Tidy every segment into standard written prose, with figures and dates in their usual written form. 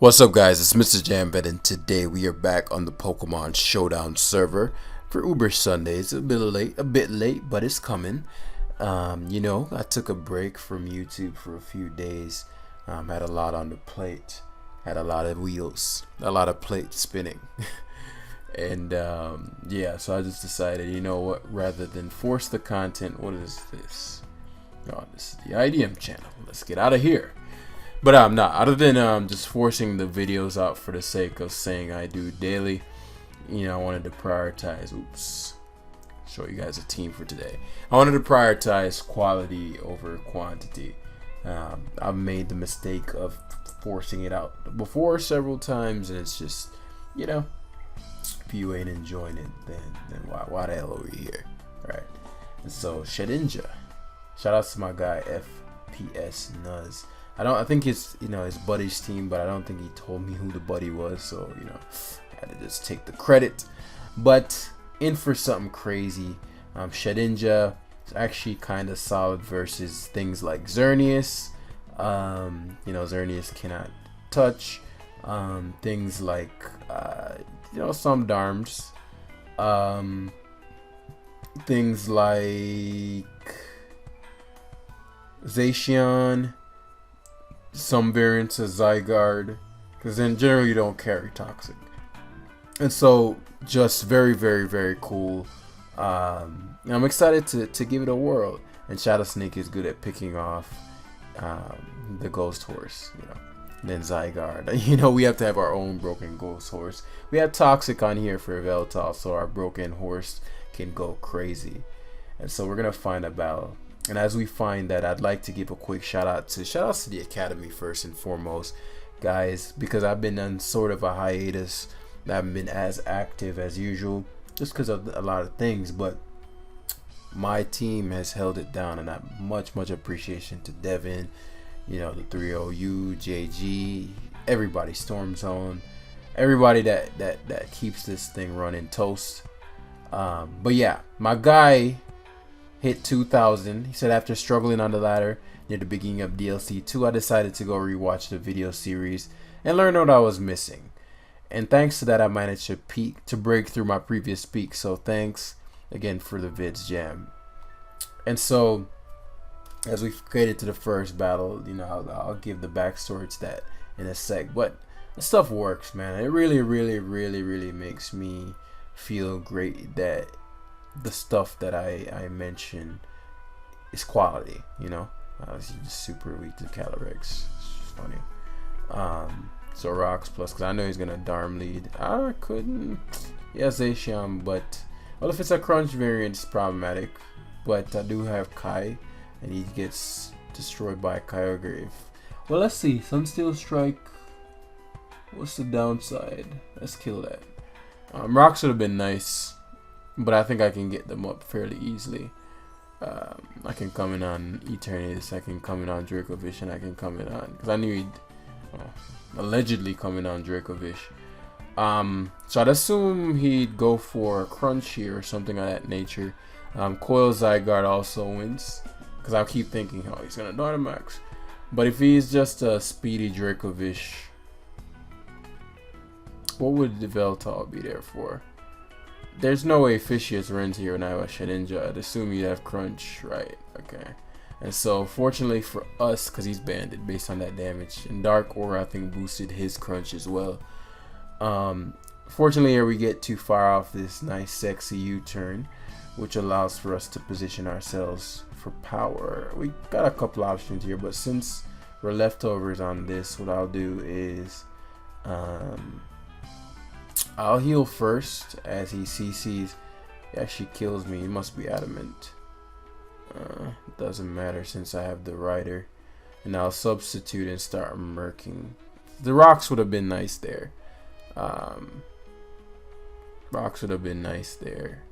What's up, guys? It's Mr. Jambet, and today we are back on the Pokemon Showdown server for Uber Sundays. A bit late, but it's coming. I took a break from YouTube for a few days. Had a lot on the plate, had a lot of wheels, a lot of plates spinning, and so I just decided, you know what? Rather than force the content, what is this? Oh, this is the IDM channel. Let's get out of here. But I'm not. Other than just forcing the videos out for the sake of saying I do daily, I wanted to prioritize. Show you guys a team for today. I wanted to prioritize quality over quantity. I've made the mistake of forcing it out before several times, and it's just, if you ain't enjoying it, then why the hell are we here, right? And so Shedinja, shout out to my guy FPS Nuz. I think it's his buddy's team, but I don't think he told me who the buddy was, so I had to just take the credit. But in for something crazy. Shedinja is actually kind of solid versus things like Xerneas. Xerneas cannot touch. Things like some Darms. Things like Zacian. Some variants of Zygarde, because in general you don't carry toxic, and so just very, very, very cool. I'm excited to give it a whirl. And Shadow Snake is good at picking off the ghost horse, and then Zygarde. We have to have our own broken ghost horse. We have toxic on here for Veltal, so our broken horse can go crazy. And so we're gonna find a battle. And as we find that, I'd like to give a quick shout outs to the Academy first and foremost, guys, because I've been on sort of a hiatus. I haven't been as active as usual, just because of a lot of things. But my team has held it down, and I have much appreciation to Devin, the 30U, JG, everybody, Storm Zone, everybody that keeps this thing running toast. But yeah, my guy hit 2,000. He said, after struggling on the ladder near the beginning of DLC 2, I decided to go rewatch the video series and learn what I was missing. And thanks to that, I managed to break through my previous peak. So thanks again for the vids, Jam. And so, as we get into the first battle, I'll give the backstory to that in a sec. But the stuff works, man. It really makes me feel great that the stuff that I mention is quality, He's just super weak to Calyrex. It's just funny. So Rocks plus, because I know he's gonna Darm lead. I couldn't. Yes, Zacian, but if it's a crunch variant, it's problematic. But I do have Kai, and he gets destroyed by Kyogre. Well, let's see. Sunsteel Strike. What's the downside? Let's kill that. Rocks would have been nice, but I think I can get them up fairly easily. I can come in on Eternatus, I can come in on Dracovish, and I can come in on, because I knew he'd allegedly come in on Dracovish. So I'd assume he'd go for a Crunch here or something of that nature. Coil Zygarde also wins, because I'll keep thinking, he's going to Dynamax. But if he's just a speedy Dracovish, what would the Veltal be there for? There's no way Fishious runs here when I have Shedinja. I'd assume you'd have Crunch, right? Okay. And so, fortunately for us, because he's banded based on that damage, and Dark Aura, I think, boosted his Crunch as well. Fortunately, here we get too far off this nice, sexy U-turn, which allows for us to position ourselves for power. We got a couple options here, but since we're leftovers on this, what I'll do is I'll heal first as he CCs. He actually kills me. He must be adamant. Doesn't matter since I have the rider. And I'll substitute and start murking. The rocks would have been nice there. Rocks would have been nice there.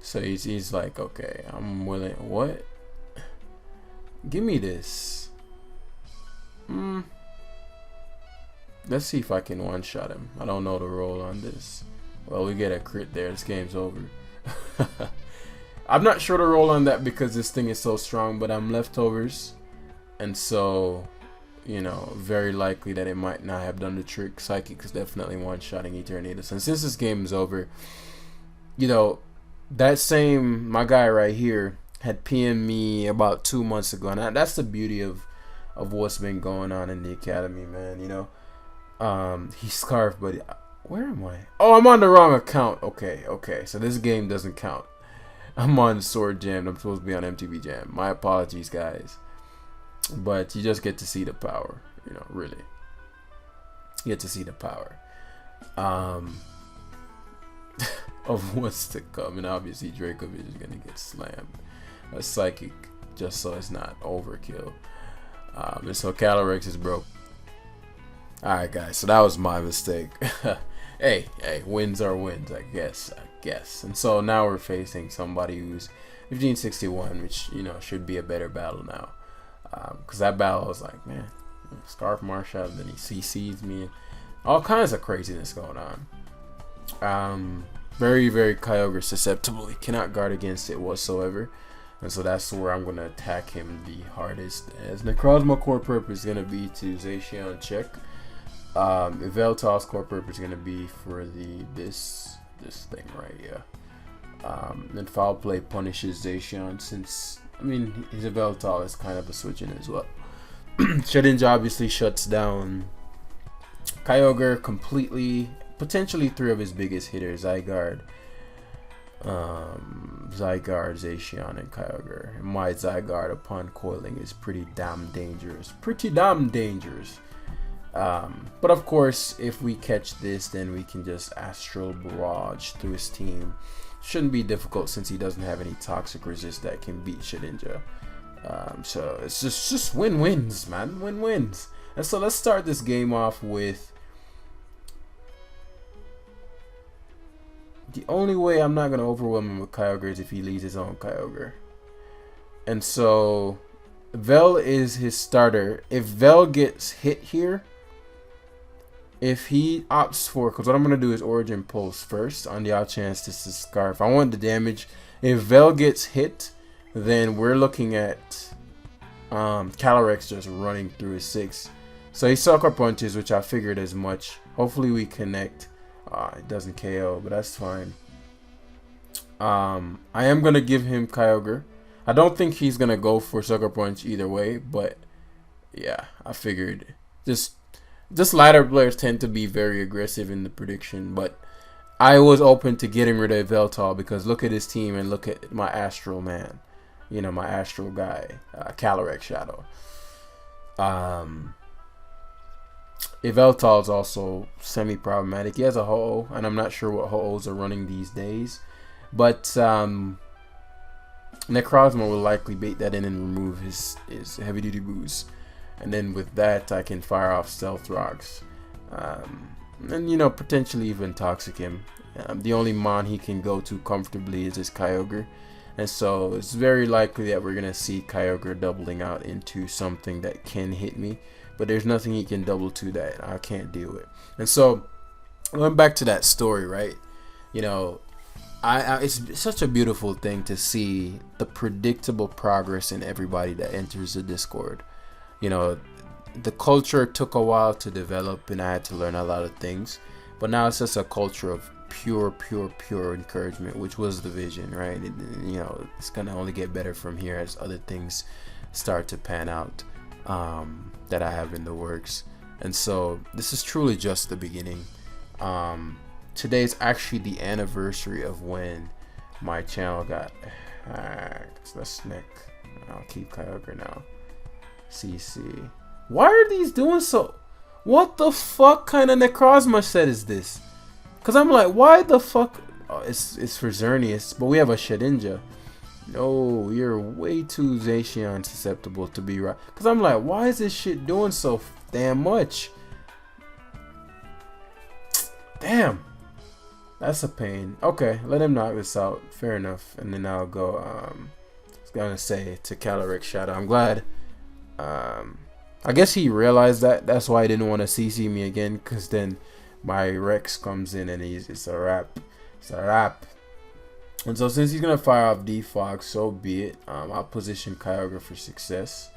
So he's like, okay, I'm willing. What? Give me this. Let's see if I can one-shot him. I don't know the roll on this. Well, we get a crit there. This game's over. I'm not sure to roll on that because this thing is so strong, but I'm leftovers. And so you know, very likely that it might not have done the trick. Psychic is definitely one-shotting Eternatus. And since this game is over, you know, that same, my guy right here, had PM'd me about 2 months ago. And that's the beauty of what's been going on in the academy, man. You know, he's Scarf, but where am I? Oh, I'm on the wrong account. Okay. So this game doesn't count. I'm on Sword Jam. I'm supposed to be on MTV Jam. My apologies, guys. But you just get to see the power, you know, really. You get to see the power of what's to come. And obviously Dracovic is going to get slammed. A Psychic, just so it's not overkill. And so Calyrex is broke. Alright, guys, so that was my mistake. Hey, wins are wins, I guess. And so now we're facing somebody who's 1561, which, you know, should be a better battle now. Because that battle was like, man, Scarf Marsha, and then he CC'd me. All kinds of craziness going on. Very, very Kyogre susceptible. He cannot guard against it whatsoever. And so that's where I'm going to attack him the hardest. As Necrozma core purpose is going to be to Zacian check. Yveltal's core purpose is going to be for this thing right here. Then Foul Play punishes Zacian, since, I mean, his Yveltal is kind of a switch in as well. Shedinja obviously shuts down Kyogre completely. Potentially 3 of his biggest hitters, Zygarde, Zacian, and Kyogre. And my Zygarde, upon coiling, is pretty damn dangerous. But of course, if we catch this, then we can just Astral Barrage through his team. Shouldn't be difficult since he doesn't have any toxic resist that can beat Shedinja. So it's just win-wins, man. Win-wins. And so let's start this game off with, the only way I'm not going to overwhelm him with Kyogre is if he leads his own Kyogre. And so Vel is his starter. If Vel gets hit here, if he opts for, because what I'm going to do is Origin Pulse first on the off chance this is Scarf. I want the damage. If Vel gets hit, then we're looking at Calyrex just running through his 6. So he Sucker Punches, which I figured as much. Hopefully we connect. It doesn't KO, but that's fine. I am going to give him Kyogre. I don't think he's going to go for Sucker Punch either way, but yeah, I figured. Just lighter players tend to be very aggressive in the prediction, but I was open to getting rid of Yveltal because look at his team and look at my Astral man. You know, my Astral guy, Calyrex Shadow. Yveltal is also semi-problematic. He has a Ho-Oh, and I'm not sure what Ho-Ohs are running these days. But Necrozma will likely bait that in and remove his heavy-duty boost. And then with that, I can fire off Stealth Rocks. And, you know, potentially even Toxic him. The only Mon he can go to comfortably is his Kyogre. And so it's very likely that we're going to see Kyogre doubling out into something that can hit me. But there's nothing he can double to that I can't deal with. And so, going back to that story, right? You know, it's such a beautiful thing to see the predictable progress in everybody that enters the Discord. You know, the culture took a while to develop and I had to learn a lot of things. But now it's just a culture of pure encouragement, which was the vision, right? You know, it's going to only get better from here as other things start to pan out. That I have in the works. And so this is truly just the beginning. Today is actually the anniversary of when my channel got hacked. Let's nick. I'll keep Kyogre now. CC. Why are these doing so? What the fuck kind of Necrozma set is this? Because I'm like, why the fuck? Oh, it's for Xerneas, but we have a Shedinja. No, you're way too Zacian susceptible to be right. Because I'm like, why is this shit doing so damn much? Damn. That's a pain. Okay, let him knock this out. Fair enough. And then I'll go, I was going to say to Calyrex Shadow. I'm glad. I guess he realized that. That's why he didn't want to CC me again. Because then my Rex comes in and it's a wrap. It's a wrap. And so since he's going to fire off Defog, so be it. I'll position Kyogre for success.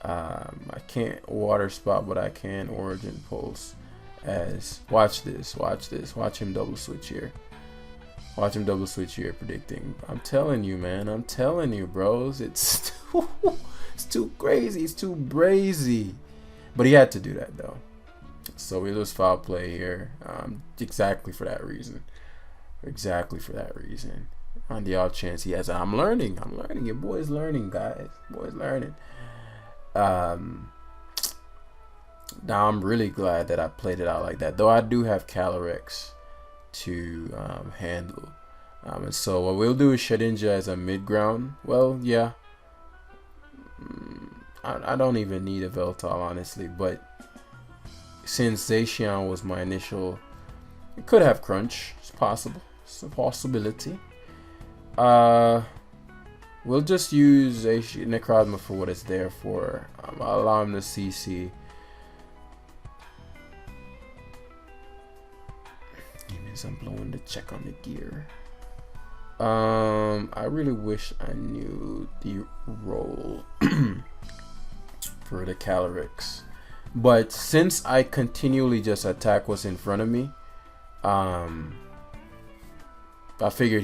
I can't water spot, but I can origin pulse. As watch this, watch him double switch here. Watch him double switch here, predicting. I'm telling you, man. I'm telling you, bros. It's it's too crazy. It's too brazy. But he had to do that though. So we lose foul play here. Exactly for that reason. Exactly for that reason. On the off chance he has, I'm learning. Your boy's learning, guys. Boy's learning. Now I'm really glad that I played it out like that. Though I do have Calyrex to handle. And so what we'll do is Shedinja as a mid ground. Well, yeah. I don't even need a Veltal, honestly. But since Zacian was my initial, it could have Crunch. It's possible. It's a possibility. We'll just use Necrozma for what it's there for. I'll allow him to CC. I'm blowing the check on the gear. I really wish I knew the role for the Calyrex, but since I continually just attack what's in front of me, I figured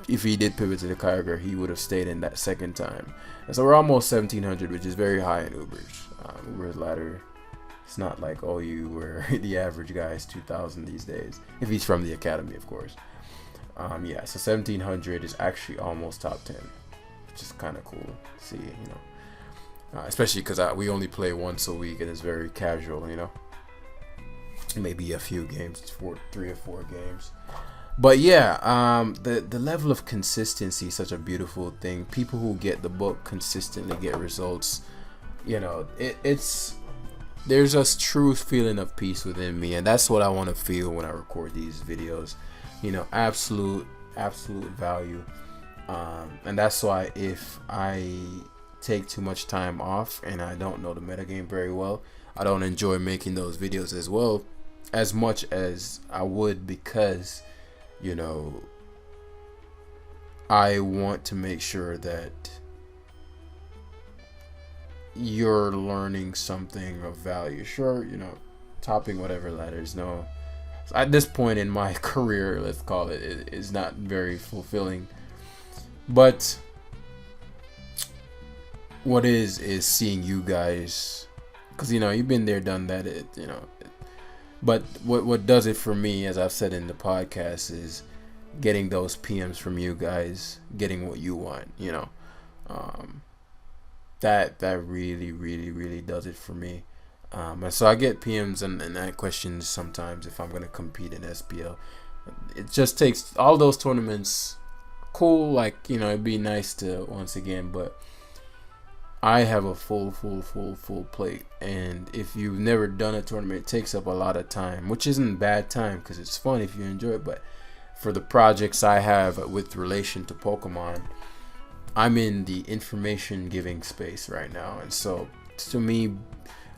if he did pivot to the Kyogre, he would have stayed in that second time. And so we're almost 1700, which is very high in Ubers. Uber's ladder. It's not like OU where the average guy is 2,000 these days. If he's from the academy, of course. Yeah, so 1,700 is actually almost top 10. Which is kind of cool to see, you know. Especially because we only play once a week and it's very casual, you know. Maybe a few games, 3 or 4 games. But yeah, the level of consistency is such a beautiful thing. People who get the book consistently get results. You know, there's a true feeling of peace within me, and that's what I want to feel when I record these videos. You know, absolute value. And that's why if I take too much time off and I don't know the metagame very well, I don't enjoy making those videos as well as much as I would, because, you know, I want to make sure that you're learning something of value. Sure, you know, topping whatever ladders, no, at this point in my career, let's call it, is not very fulfilling. But what is seeing you guys, because, you know, you've been there, done that, you know. But what does it for me, as I've said in the podcast, is getting those PMs from you guys, getting what you want, you know. That really does it for me. And so I get PMs and I questions sometimes if I'm going to compete in SPL. It just takes all those tournaments. Cool, like, you know, it'd be nice to once again, but I have a full plate, and if you've never done a tournament, it takes up a lot of time, which isn't bad time because it's fun if you enjoy it. But for the projects I have with relation to Pokemon, I'm in the information giving space right now, and so to me,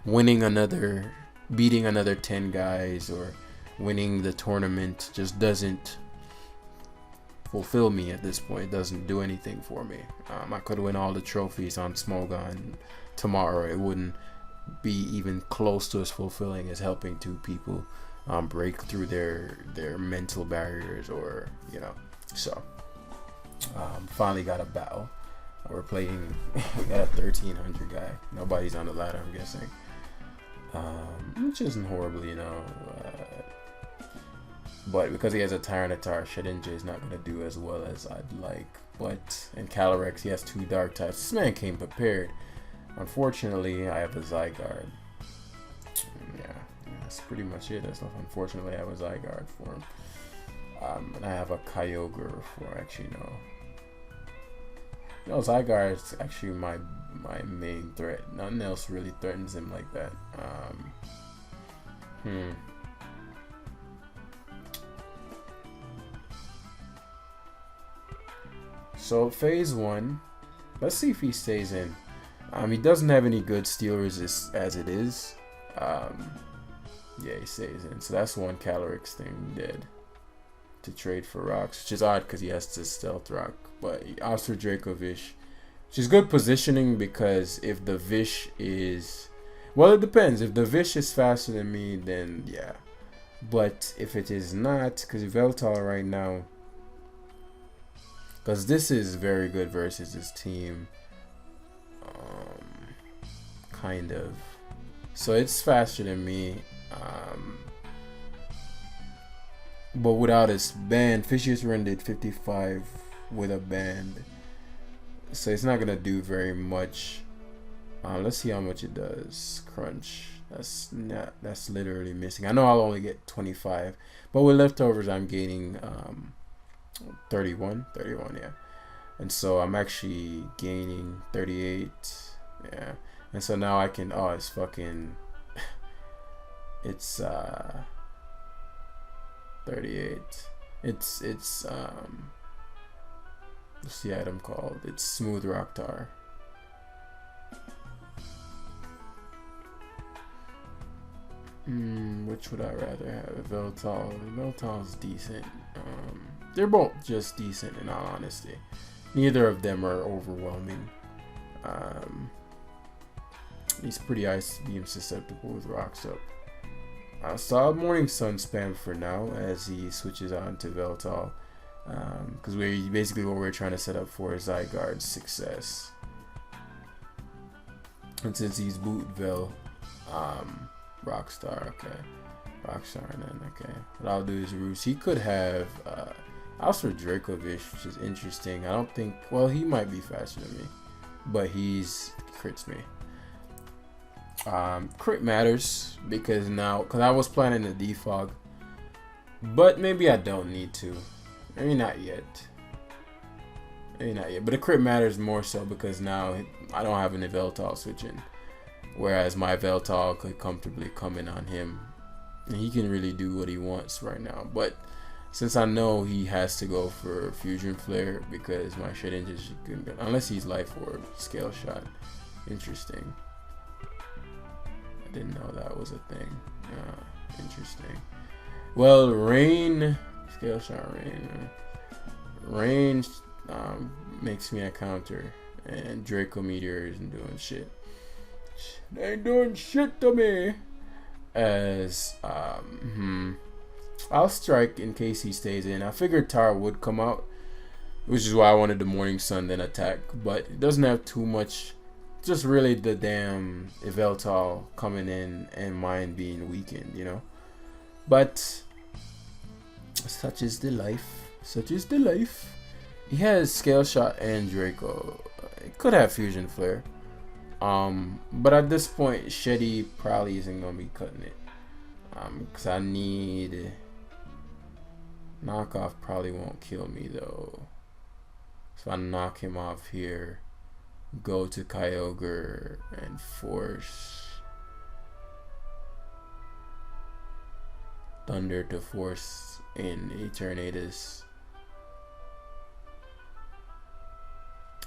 beating another 10 guys or winning the tournament just doesn't fulfill me at this point. It doesn't do anything for me. I could win all the trophies on Smogon tomorrow. It wouldn't be even close to as fulfilling as helping 2 people break through their mental barriers, or, you know. So finally got a battle. We're playing. We got a 1,300 guy. Nobody's on the ladder, I'm guessing. Which isn't horrible, you know. But because he has a Tyranitar, Shedinja is not going to do as well as I'd like. But in Calyrex, he has 2 dark types. This man came prepared. Unfortunately, I have a Zygarde. Yeah, that's pretty much it. That's not unfortunately, I have a Zygarde for him. And I have a Kyogre for, actually, no. No, Zygarde is actually my main threat. Nothing else really threatens him like that. So phase 1, let's see if he stays in. He doesn't have any good steel resist as it is. Yeah, he stays in. So that's one Calyrex thing dead to trade for rocks, which is odd because he has to stealth rock. But he opts for Dracovish, She's good positioning because if the Vish is... Well, it depends. If the Vish is faster than me, then yeah. But if it is not, because Veltal right now... Because this is very good versus this team. Kind of. So it's faster than me. But without its band, Fishious rendered 55 with a band. So it's not gonna do very much. Let's see how much it does. Crunch. That's literally missing. I know I'll only get 25, but with leftovers I'm gaining 31, yeah. And so I'm actually gaining 38, yeah. And so now I can, oh, it's fucking, it's 38. It's what's the item called? It's Smooth Rock Tar. Which would I rather have? Veltal. Veltal's decent. They're both just decent in all honesty. Neither of them are overwhelming. He's pretty ice beam susceptible with rocks up. Solid Morning Sun spam for now as he switches on to Veltal. Because basically what we're trying to set up for is Zygarde's success. And since he's boot Vel, Rockstar, okay. Rockstar and then, okay. What I'll do is Roost. He could have also Dracovish, which is interesting. I don't think, well, he might be faster than me, but he's crits me. Crit matters because I was planning to defog, but maybe I don't need to. Maybe not yet. But the crit matters more so because now I don't have any Veltal switching, whereas my Veltal could comfortably come in on him, and he can really do what he wants right now. But since I know he has to go for Fusion Flare because my shit engine is good, unless he's Life Orb, Scale Shot. Interesting. I didn't know that was a thing. Interesting. Well, Rain, Scale Shot Rain makes me a counter, and Draco Meteor isn't doing shit. They ain't doing shit to me. As I'll strike in case he stays in. I figured Tar would come out, which is why I wanted the Morning Sun then attack, but it doesn't have too much. Just really the damn Veltal coming in and mine being weakened, you know. But such is the life. Such is the life. He has Scale Shot and Draco. It could have Fusion Flare. But at this point, Shetty probably isn't gonna be cutting it. Cause I need knockoff probably won't kill me though. So I knock him off here. Go to Kyogre and force Thunder to force in Eternatus.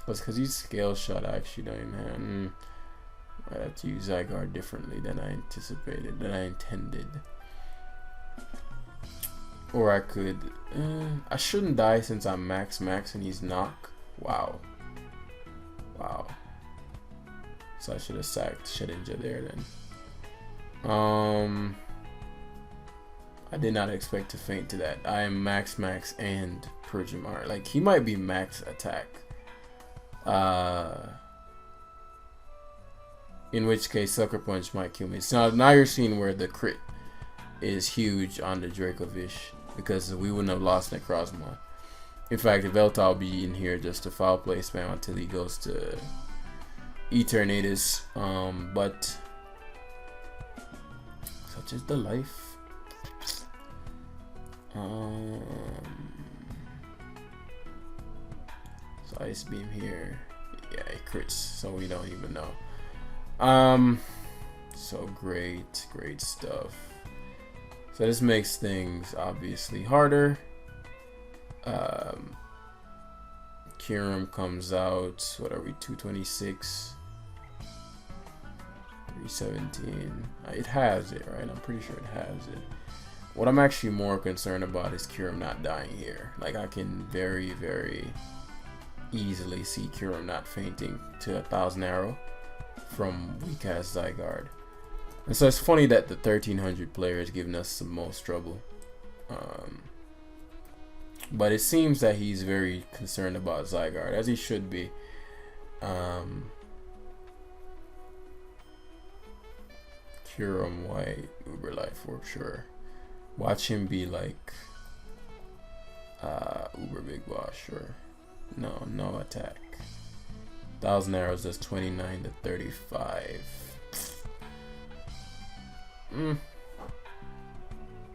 Because he's Scale Shot, I actually don't even have. I have to use Zygarde differently than I anticipated, than I intended. Or I could. I shouldn't die since I'm max and he's knock. Wow. So I should have sacked Shedinja there then. I did not expect to faint to that. I am max and Perjamar. Like, he might be max attack. In which case Sucker Punch might kill me. So now you're seeing where the crit is huge on the Dracovish, because we wouldn't have lost Necrozma. In fact, the Veltal will be in here just to foul play spam until he goes to Eternatus. But such is the life. So Ice Beam here. Yeah, it crits, so we don't even know. So great stuff. So this makes things obviously harder. Kyurem comes out. What are we? 226, 317. It has it, right? I'm pretty sure it has it. What I'm actually more concerned about is Kyurem not dying here. Like, I can very easily see Kyurem not fainting to 1,000 arrow from weak ass Zygarde. And so it's funny that the 1300 player is giving us the most trouble. But it seems that he's very concerned about Zygarde, as he should be. Kyurem White, Uber Life for sure. Watch him be like Uber Big Boss, sure. No attack. 1,000 arrows does 29 to 35.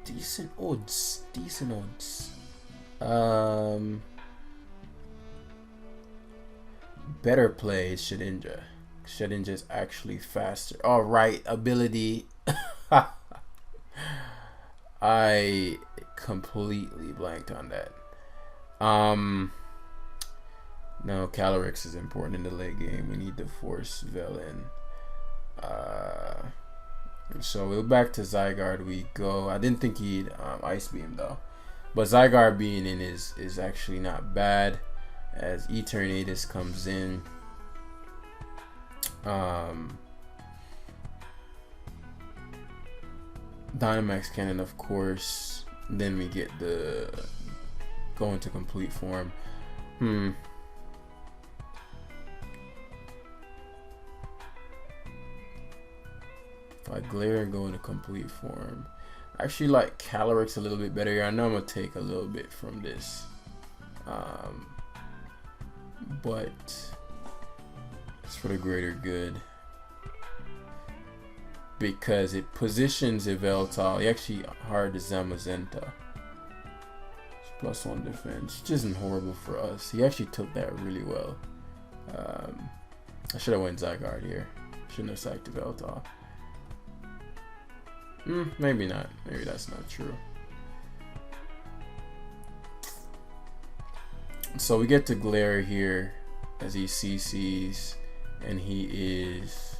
Decent odds. Better play is Shedinja. Shedinja is actually faster. All right, ability. I completely blanked on that. No, Calyrex is important in the late game. We need to force Velen. So we're back to Zygarde. We go. I didn't think he'd Ice Beam though, but Zygarde being in is actually not bad, as Eternatus comes in. Dynamax Cannon, of course. Then we get the go into complete form. If I glare and go into complete form, I actually like Calyrex a little bit better here. I know I'm gonna take a little bit from this, but it's for the greater good because it positions Yveltal. He actually hard to Zamazenta. It's +1 defense, which isn't horrible for us. He actually took that really well. I should have went Zygarde here. Shouldn't have sacked Yveltal. Maybe not. Maybe that's not true. So we get to glare here as he CCs, and he is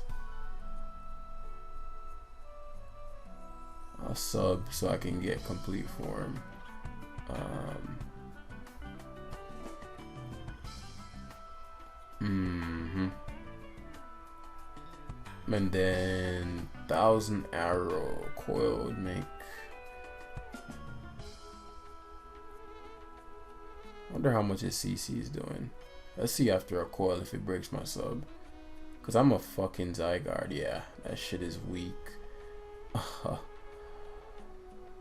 a sub, so I can get complete form. And then 1,000 arrow coil would make. Wonder how much his CC is doing. Let's see after a coil if it breaks my sub. Cause I'm a fucking Zygarde. Yeah, that shit is weak.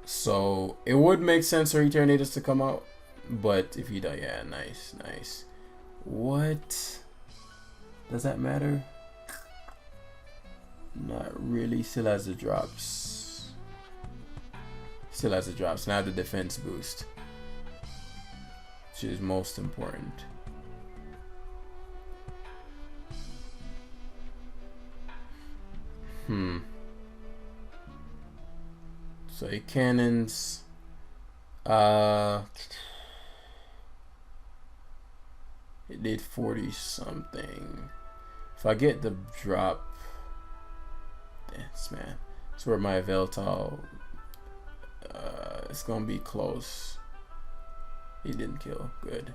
So it would make sense for Eternatus to come out, but if he die, yeah, nice. What? Does that matter? Not really. Still has the drops. Now the defense boost, which is most important. So he cannons. It did 40 something. If I get the drop, man, it's where my Yveltal. It's gonna be close. He didn't kill. Good.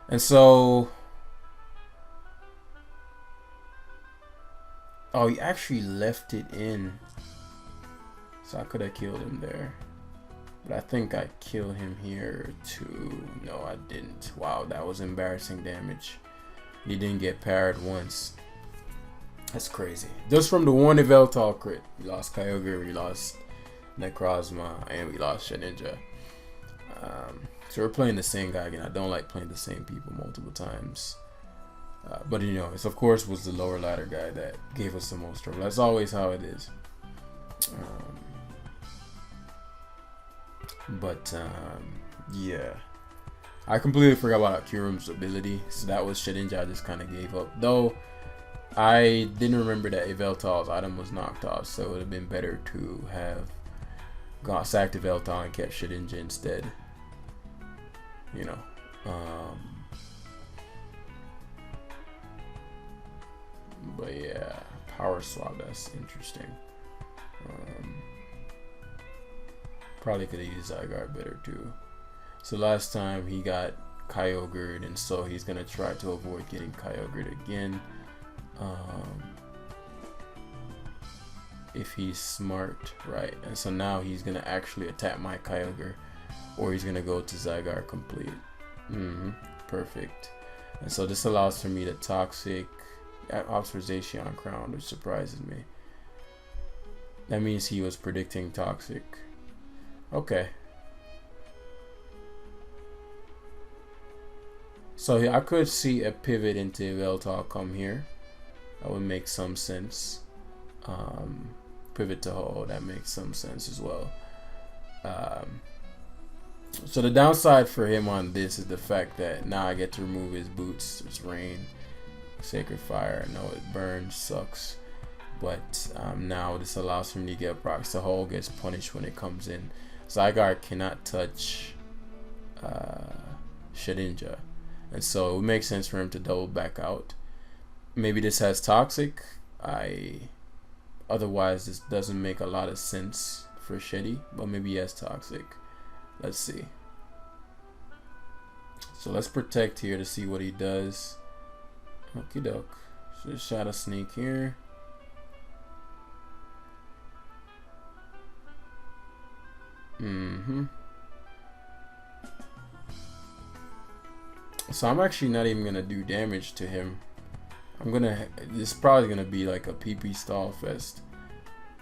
And so, oh, he actually left it in. So I could have killed him there. But I think I killed him here too. No, I didn't. Wow, that was embarrassing damage. He didn't get parried once. That's crazy. Just from the one Yveltal crit. We lost Kyogre, we lost Necrozma, and we lost Shedinja. So we're playing the same guy again. I don't like playing the same people multiple times. But you know, it's of course was the lower ladder guy that gave us the most trouble. That's always how it is. Yeah. I completely forgot about Kyurem's ability. So that was Shedinja I just kind of gave up. Though, I didn't remember that Yveltal's item was knocked off. So it would have been better to have sacked Yveltal and kept Shedinja instead. You know. But yeah, power swap, that's interesting. Probably could have used Zygarde better too. So last time he got Kyogre, and so he's gonna try to avoid getting Kyogre again. If he's smart, right? And so now he's gonna actually attack my Kyogre, or he's gonna go to Zygarde complete. Perfect. And so this allows for me to Toxic at Observation Crown, which surprises me. That means he was predicting Toxic. Okay. So I could see a pivot into Yveltal come here. That would make some sense. Pivot to Ho, that makes some sense as well. So the downside for him on this is the fact that now I get to remove his boots. It's Rain, Sacred Fire. I know it burns, sucks. But now this allows for me to get procs. So Ho gets punished when it comes in. Zygarde cannot touch Shedinja. And so it would make sense for him to double back out. Maybe this has Toxic. Otherwise, this doesn't make a lot of sense for Sheddy, but maybe he has Toxic. Let's see. So let's protect here to see what he does. Okie doke. So Shadow Sneak here. So I'm actually not even gonna do damage to him. This is probably gonna be like a PP stall fest.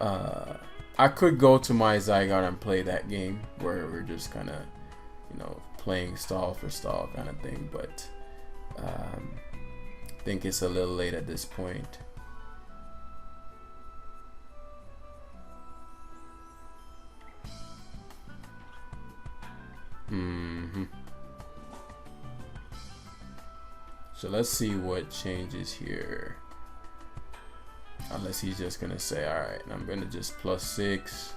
I could go to my Zygarde and play that game where we're just kind of, playing stall for stall kind of thing, but I think it's a little late at this point. So let's see what changes here. Unless he's just gonna say, alright, I'm gonna just +6.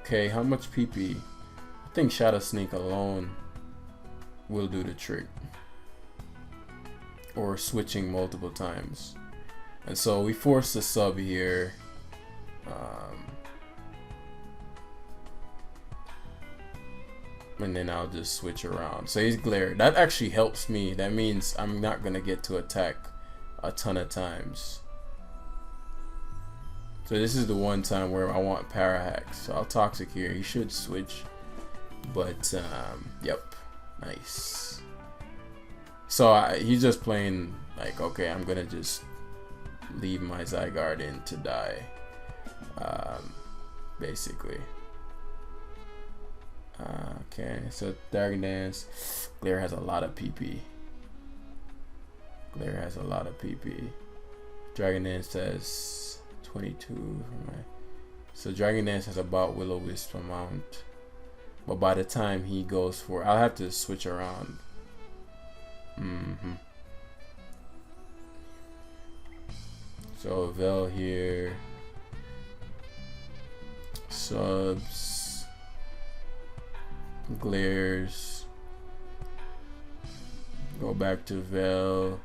Okay, how much PP? I think Shadow Sneak alone will do the trick. Or switching multiple times. And so we force the sub here. And then I'll just switch around. So he's Glare. That actually helps me. That means I'm not gonna get to attack a ton of times. So this is the one time where I want Para Hacks. So I'll Toxic here. He should switch. But yep, nice. So he's just playing like, okay, I'm gonna just leave my Zygarde in to die, basically. Okay, so Dragon Dance. Glare has a lot of PP. Glare has a lot of PP. Dragon Dance says 22. So Dragon Dance has about Will-O-Wisp amount. But by the time he goes for, I'll have to switch around. So Vel here. Subs. Glares. Go back to Vel.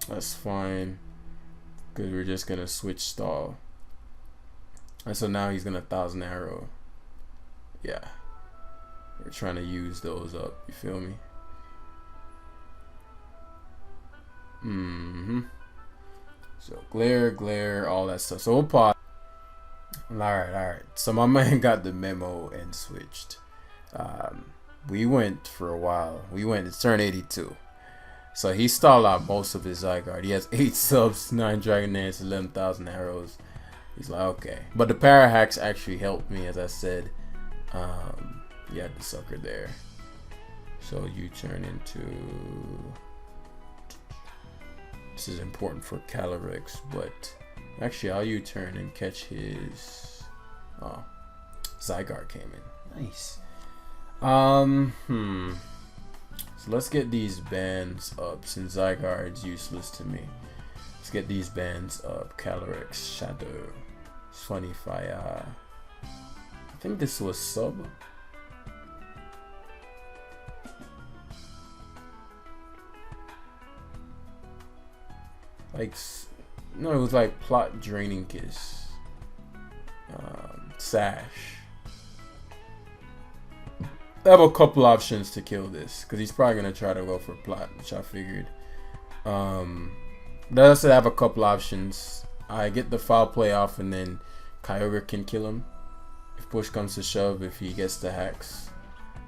That's fine. Because we're just gonna switch stall. And so now he's gonna 1000 Arrow. Yeah. We're trying to use those up. You feel me? So glare, all that stuff. So we'll pause. Alright. So my man got the memo and switched. We went for a while. It's turn 82. So he stalled out most of his Zygarde. He has 8 subs, 9 Dragon Dance, 11,000 arrows. He's like, okay. But the Para Hacks actually helped me, as I said. You had the sucker there. So you turn into... This is important for Calyrex, but actually I'll U-turn and catch his... Oh, Zygarde came in. Nice. So let's get these bands up since Zygarde's useless to me. Let's get these bands up. Calyrex, Shadow, Funny Fire. I think this was sub. Like, no, it was like Plot Draining Kiss. Sash. I have a couple options to kill this because he's probably gonna try to go for plot, which I figured. Does have a couple options. I get the foul play off, and then Kyogre can kill him if push comes to shove. If he gets the hacks,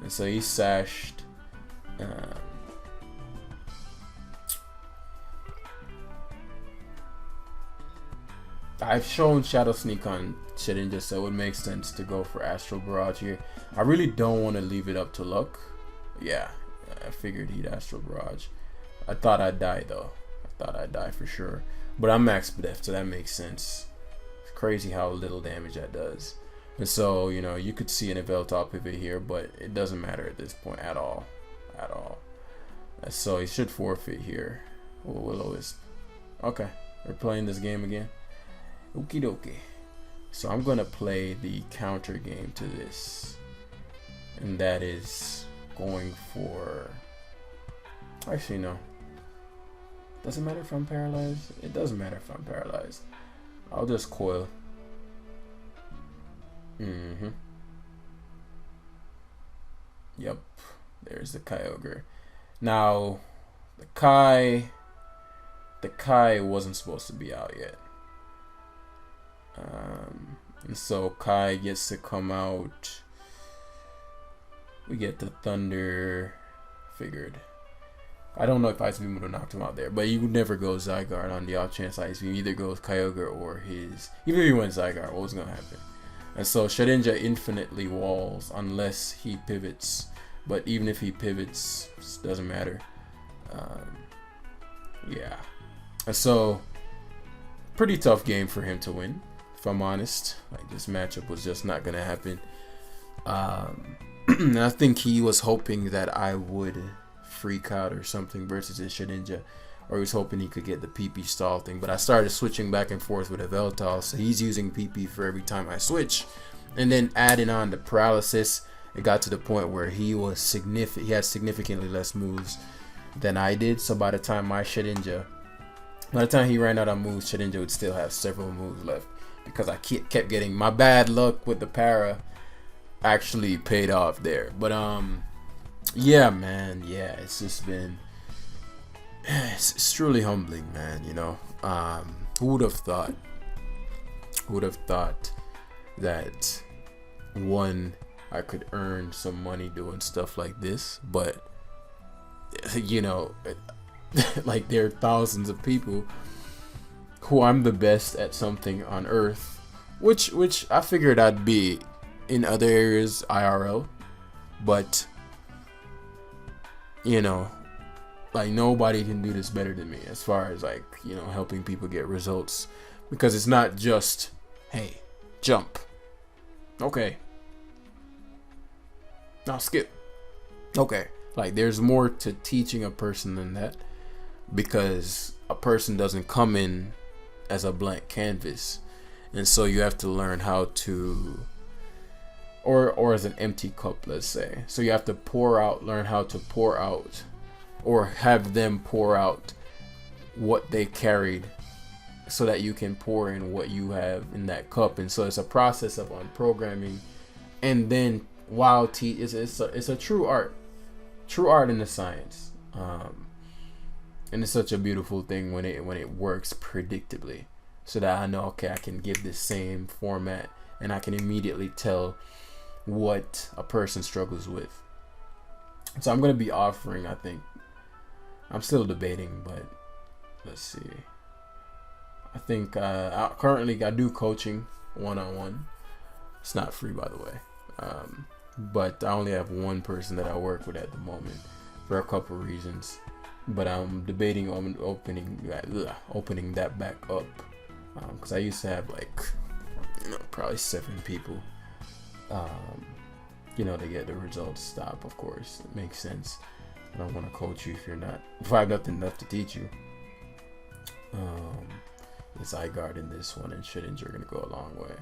and so he's sashed. I've shown Shadow Sneak on Shedinja, so it would make sense to go for Astral Barrage here. I really don't want to leave it up to luck. Yeah, I figured he'd Astral Barrage. I thought I'd die though. I thought I'd die for sure. But I'm max def, so that makes sense. It's crazy how little damage that does. And so, you know, you could see an Yveltal pivot here, but it doesn't matter at this point at all. At all. And so he should forfeit here. Will-O-Wisp. Okay, we're playing this game again. Okie dokie. So I'm gonna play the counter game to this, and that is going for. Actually, no. Doesn't matter if I'm paralyzed. It doesn't matter if I'm paralyzed. I'll just coil. Yep. There's the Kyogre. Now, the Kai wasn't supposed to be out yet. And so Kai gets to come out. We get the Thunder. Figured. I don't know if Ice Beam would have knocked him out there, but you would never go Zygarde on the off chance Ice Beam either goes Kyogre or his. Even if he went Zygarde, what was gonna happen? And so Shedinja infinitely walls unless he pivots. But even if he pivots, it doesn't matter. Yeah. And so pretty tough game for him to win. If I'm honest, like this matchup was just not gonna happen. I think he was hoping that I would freak out or something versus his Shedinja, or he was hoping he could get the PP stall thing. But I started switching back and forth with Yveltal, so he's using PP for every time I switch, and then adding on the paralysis. It got to the point where he had significantly less moves than I did. So by the time he ran out of moves, Shedinja would still have several moves left. Because I kept getting my bad luck with the para actually paid off there. But yeah, man, yeah, it's just been it's truly humbling, man. You know, who would have thought that I could earn some money doing stuff like this? But you know, like there are thousands of people who I'm the best at something on earth, which I figured I'd be in other areas IRL, but you know, like nobody can do this better than me as far as like, you know, helping people get results, because it's not just, hey, jump, okay, now skip, okay, like there's more to teaching a person than that, because a person doesn't come in as a blank canvas, and so you have to learn how to, or as an empty cup, let's say. So you have to learn how to pour out, or have them pour out what they carried, so that you can pour in what you have in that cup. And so it's a process of unprogramming, and then while it's a true art in the science. And it's such a beautiful thing when it works predictably, so that I know, okay, I can give this same format and I can immediately tell what a person struggles with. So I'm going to be offering, I think, I'm still debating, but let's see. I think currently I do coaching one-on-one. It's not free, by the way. But I only have one person that I work with at the moment for a couple reasons. But I'm debating on opening that back up, because I used to have like, you know, probably 7 people. You know, to get the results. Stop, of course, it makes sense. I don't want to coach you if I have nothing left to teach you. It's Zygarde in this one, and Shedinja are gonna go a long way.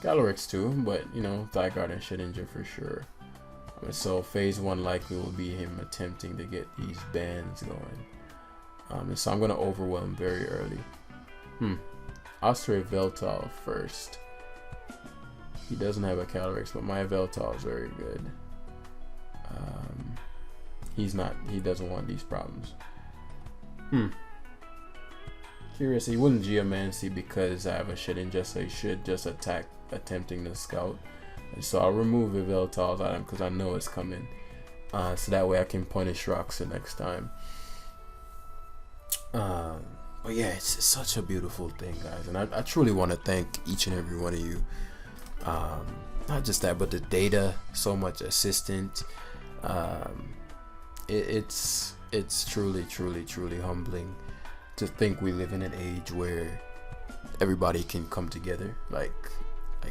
Calyrex too, but you know, Zygarde and Shedinja for sure. So phase 1 likely will be him attempting to get these bands going. And so I'm going to overwhelm very early. I'll start Yveltal first. he doesn't have a Calyrex, but my Veltal is very good. He doesn't want these problems. Curious, he wouldn't Geomancy because I have a Shedinja, so he should just attack attempting to scout. And so I'll remove the Veltal's item because I know it's coming. So that way I can punish Roxa next time. But yeah, it's such a beautiful thing, guys. And I truly want to thank each and every one of you. Not just that, but the data, so much assistant. It's truly, truly, truly humbling to think we live in an age where everybody can come together. Like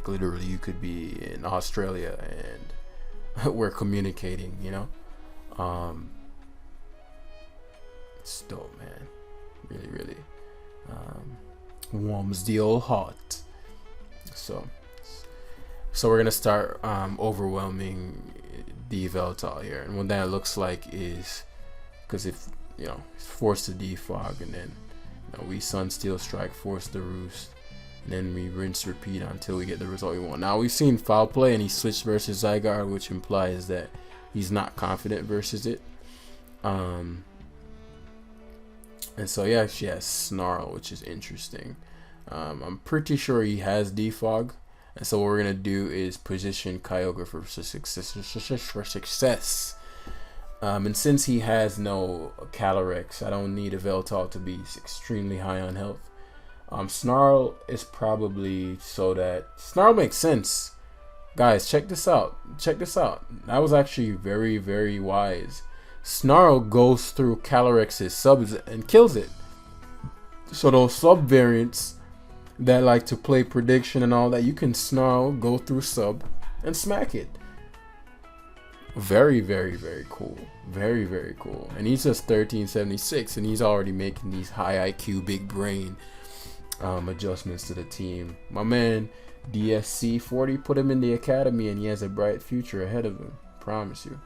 literally, you could be in Australia and we're communicating, you know. It's dope, man. Really, really warms the old heart. So we're gonna start overwhelming the Veltal here, and what that looks like is, because if you know, force the defog, and then we Sunsteel Strike, force the Roost, and then we rinse repeat until we get the result we want. Now we've seen foul play and he switched versus Zygarde, which implies that he's not confident versus it. And so he actually has Snarl, which is interesting. I'm pretty sure he has defog, and so what we're gonna do is position Kyogre for success. And since he has no Calyrex, I don't need a Veltal to be extremely high on health. Snarl is probably so that Snarl makes sense. Guys, check this out. Check this out. That was actually very, very wise. Snarl goes through Calyrex's subs and kills it. So those sub variants that like to play prediction and all that, you can Snarl, go through sub, and smack it. Very, very, very cool. Very, very cool. And he's just 1376, and he's already making these high IQ, big brain adjustments to the team. My man DSC 40 put him in the academy, and he has a bright future ahead of him. Promise you.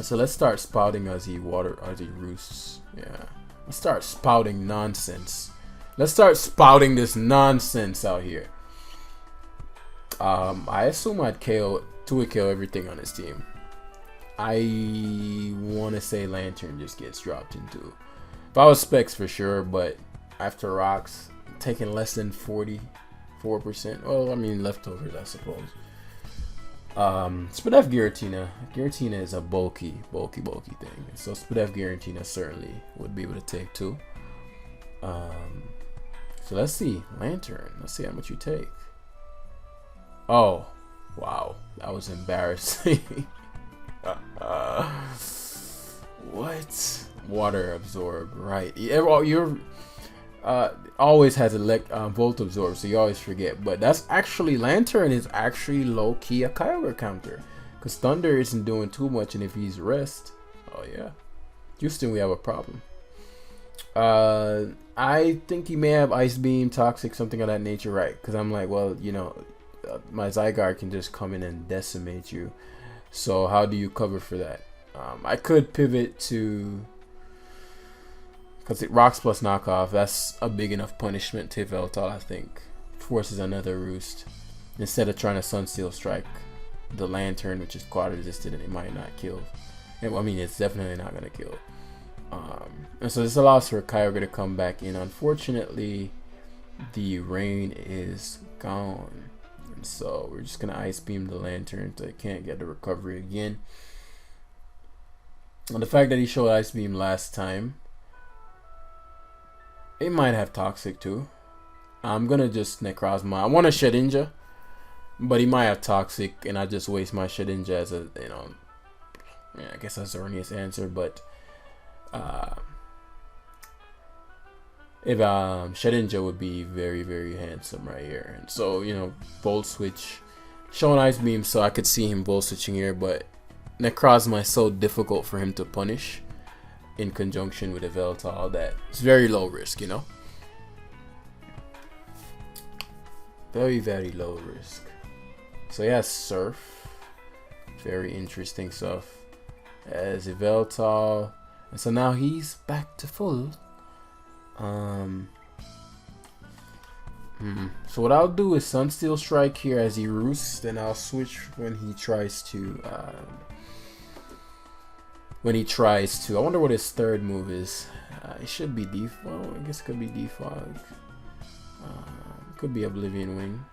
So let's start spouting as he roosts. Yeah. Let's start spouting nonsense. Let's start spouting this nonsense out here. I assume I'd kill everything on his team. I want to say Lantern just gets dropped into. If I was Specs for sure, but after Rocks, taking less than 44%. Well, I mean leftovers, I suppose. Spadef Giratina. Giratina is a bulky thing. So Spadef Giratina certainly would be able to take two. So let's see. Lantern. Let's see how much you take. Oh, wow. That was embarrassing. What? Water absorb. Right. You're always has a volt absorb, so you always forget. But that's actually, Lantern is actually low key a Kyogre counter, because Thunder isn't doing too much, and if he's rest, oh yeah, Houston, we have a problem. I think he may have Ice Beam, Toxic, something of that nature, right? Because I'm like, well, you know, my Zygarde can just come in and decimate you. So how do you cover for that? I could pivot to, because it rocks plus knockoff. That's a big enough punishment to Veltal, I think. Forces another Roost. Instead of trying to Sunsteel Strike the Lantern, which is quad resisted and it might not kill. I mean, it's definitely not going to kill. And so this allows for Kyogre to come back in. Unfortunately, the rain is gone. And so we're just going to Ice Beam the Lantern so it can't get the recovery again. And the fact that he showed Ice Beam last time, it might have Toxic too. I'm gonna just Necrozma. I want a Shedinja, but he might have Toxic, and I just waste my Shedinja as a, you know, yeah, I guess that's the erroneous answer. But if Shedinja would be very, very handsome right here, and so, you know, Volt Switch, showing Ice Beam, so I could see him Volt Switching here, but Necrozma is so difficult for him to punish in conjunction with a Veltal that it's very low risk, you know. Very, very low risk. So yeah, Surf. Very interesting stuff. As a Veltal. And so now he's back to full. So what I'll do is Sunsteel Strike here as he roosts, then I'll switch when he tries to. I wonder what his third move is. It should be Well, I guess it could be Defog. Could be Oblivion Wing.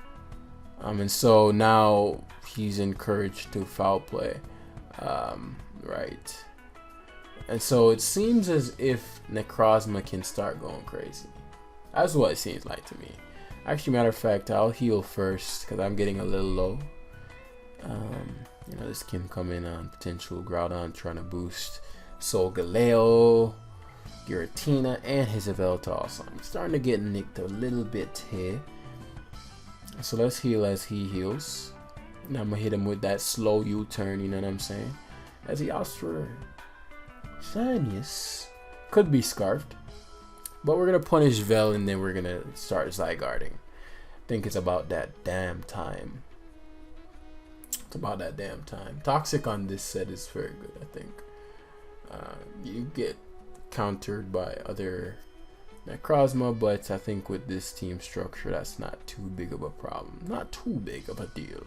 And so now he's encouraged to foul play. Right. And so it seems as if Necrozma can start going crazy. That's what it seems like to me. Actually, matter of fact, I'll heal first because I'm getting a little low. This can come in on potential Groudon trying to boost Solgaleo, Giratina, and his Yveltal. So I'm starting to get nicked a little bit here. So let's heal as he heals. Now I'm gonna hit him with that slow U-turn, you know what I'm saying? As he asks for Shinius. Could be Scarfed. But we're gonna punish Vel and then we're gonna start Zygardeing. I think it's about that damn time. It's about that damn time. Toxic on this set is very good, I think. You get countered by other Necrozma, but I think with this team structure, that's not too big of a problem. Not too big of a deal.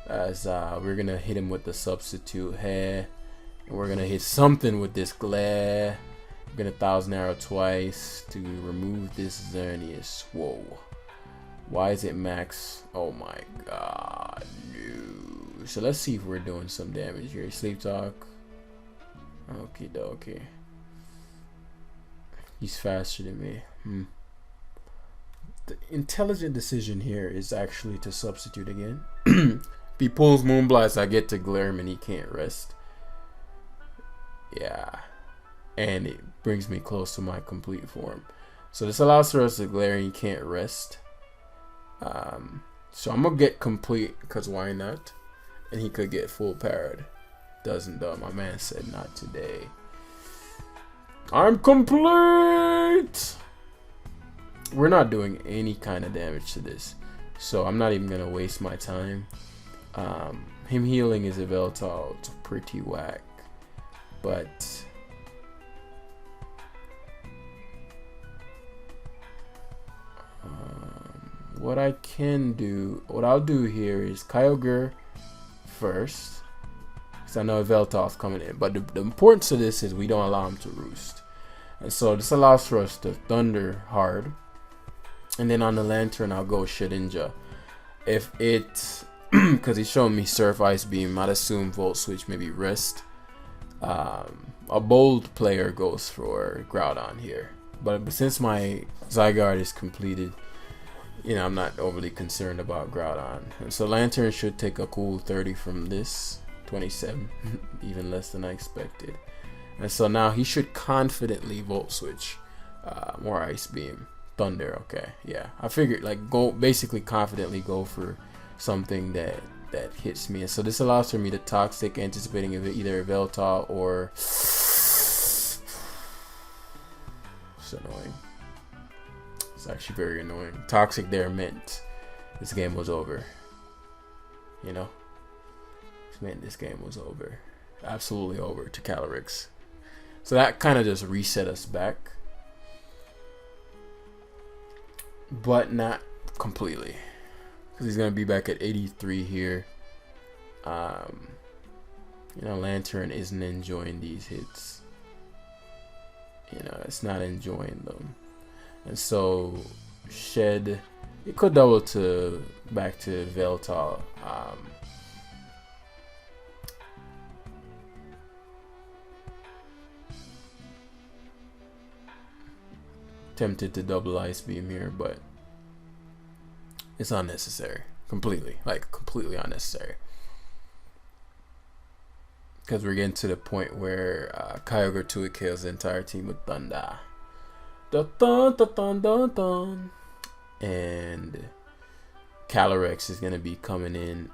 As we're gonna hit him with the substitute hair. And we're gonna hit something with this glare. We're gonna 1000 Arrow twice to remove this Xerneas. Whoa. Why is it max? Oh my god, no. So let's see if we're doing some damage here. Sleep Talk. Okie dokie. He's faster than me. The intelligent decision here is actually to substitute again. If he pulls Moonblast, I get to glare him and he can't rest. Yeah. And it brings me close to my complete form. So this allows for us to glare and he can't rest. So I'm gonna get complete because why not? And he could get full parried. Doesn't though. My man said not today. I'm complete. We're not doing any kind of damage to this, so I'm not even gonna waste my time. Him healing is a Yveltal. It's pretty whack, but what I'll do here is Kyogre first, because I know Yveltal's coming in. But the importance of this is we don't allow him to roost, and so this allows for us to Thunder hard, and then on the Lantern I'll go Shedinja. If it, because he's showing me Surf Ice Beam, I'd assume Volt Switch, maybe Rest. A bold player goes for Groudon here, but since my Zygarde is completed, I'm not overly concerned about Groudon. And so Lantern should take a cool 30 from this. 27, even less than I expected. And so now he should confidently Volt Switch. More Ice Beam. Thunder, okay. Yeah, I figured basically confidently go for something that hits me. And so this allows for me to Toxic, anticipating either Yveltal or... It's annoying. It's actually very annoying. Toxic there meant this game was over. It meant this game was over. Absolutely over to Calyrex. So that kind of just reset us back. But not completely. Because he's going to be back at 83 here. Lantern isn't enjoying these hits. It's not enjoying them. And so Shed, it could double to back to Yveltal. Tempted to double Ice Beam here, but it's unnecessary. Completely unnecessary. Because we're getting to the point where Kyogre 2 kills the entire team with Thunder. Dun, dun, dun, dun, dun, dun. And Calyrex is going to be coming in,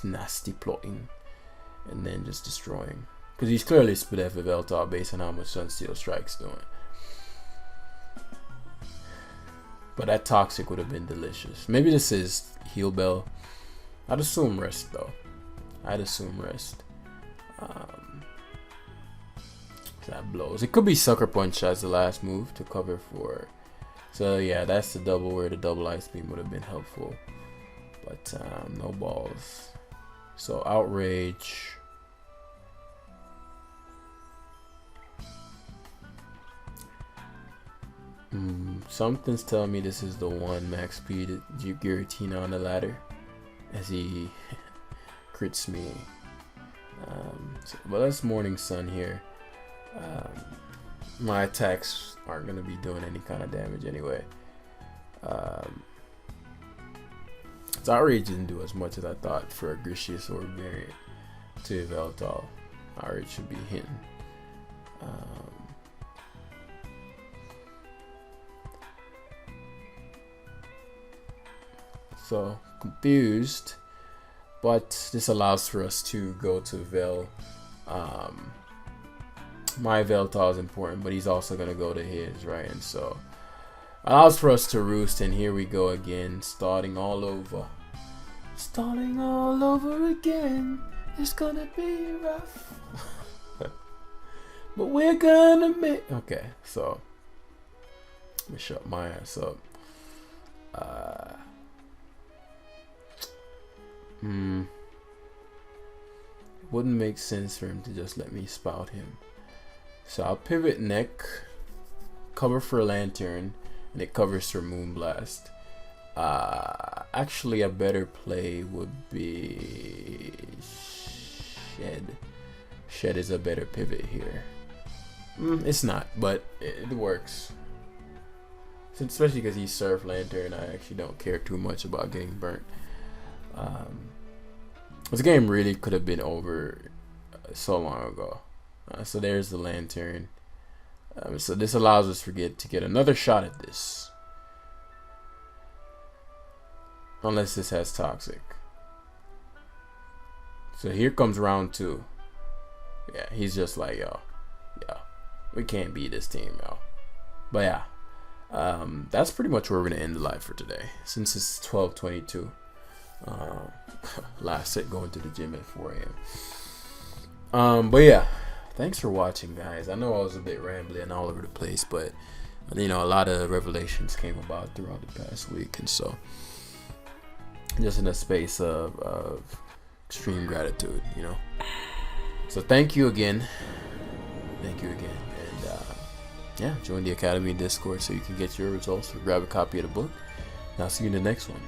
nasty plotting, and then just destroying. Because he's clearly split F of Yveltal based on how much Sunsteel Strike's doing. But that Toxic would have been delicious. Maybe this is Heal Bell. I'd assume Rest though. That blows. It could be Sucker Punch as the last move to cover for So yeah, that's the double where the double ice beam would have been helpful, but no balls. So outrage. Something's telling me this is the one max speed Giratina on the ladder, as he crits me. But that's Morning Sun here. My attacks aren't going to be doing any kind of damage anyway. So Outrage didn't do as much as I thought for a Grishia Sword variant to Veltal. Outrage should be hitting. So confused, but this allows for us to go to Vel. My Veltal is important, but he's also gonna go to his, right? And so allows for us to roost, and here we go again, starting all over again. It's gonna be rough, but we're gonna make. Okay, so let me shut my ass up. Wouldn't make sense for him to just let me spout him. So I'll pivot neck, cover for Lantern, and it covers for Moonblast. Actually, a better play would be Shed. Shed is a better pivot here. It's not, but it works. Especially because he's Surf Lantern, I actually don't care too much about getting burnt. This game really could have been over so long ago. So there's the Lantern. So this allows us to get another shot at this. Unless this has Toxic. So here comes round 2. Yeah, he's just like, yo, we can't beat this team, yo. But yeah, that's pretty much where we're going to end the live for today. Since it's 12:22. Last set going to the gym at 4 a.m. But yeah, thanks for watching, guys. I know I was a bit rambling all over the place, but you know, a lot of revelations came about throughout the past week, and so just in a space of extreme gratitude, you know. So thank you again, and yeah, join the Academy Discord so you can get your results or grab a copy of the book. And I'll see you in the next one.